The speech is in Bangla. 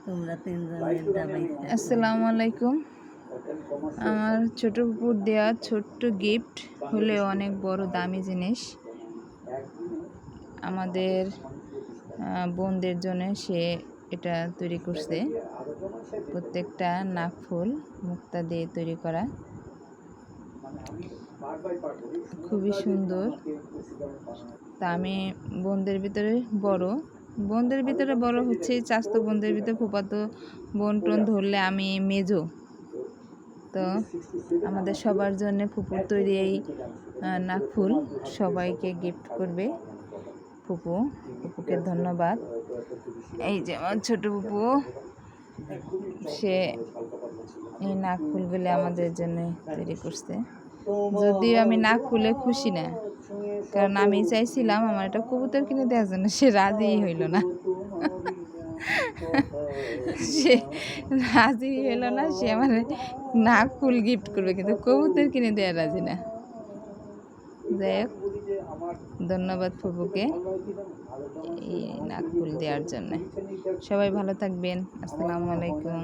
তোমরা তিনজনের দাবাইতে। আসসালামু আলাইকুম। আমার ছোট পুকুর দেওয়া ছোট্ট গিফট হলেও অনেক বড় দামি জিনিস আমাদের বোনদের জন্য সে এটা তৈরি করছে। প্রত্যেকটা নাকফুল মুক্তা দিয়ে তৈরি করা, খুবই সুন্দর। তা আমি বোনদের ভিতরে বড় হচ্ছে চাস্তো বোনদের ভিতরে ফুফাতো বোন টোন ধরলে আমি মেজো। তো আমাদের সবার জন্য ফুপুর তৈরি এই নাকফুল সবাইকে গিফট করবে ফুপুকে ধন্যবাদ। এই যে আমার ছোট ফুপু, সে এই নাকফুলগুলি আমাদের জন্য তৈরি করছে। যদিও আমি নাক ফুলে খুশি না, কারণ আমি চাইছিলাম আমার একটা কবুতর কিনে দেওয়ার জন্য, সে রাজি হইল না। সে রাজি হইল না, সে আমার নাক ফুল গিফট করবে কিন্তু কবুতর কিনে দেওয়া রাজি না। যাই হোক, ধন্যবাদ ফুপুকে এই নাক ফুল দেওয়ার জন্য। সবাই ভালো থাকবেন। আসসালামু আলাইকুম।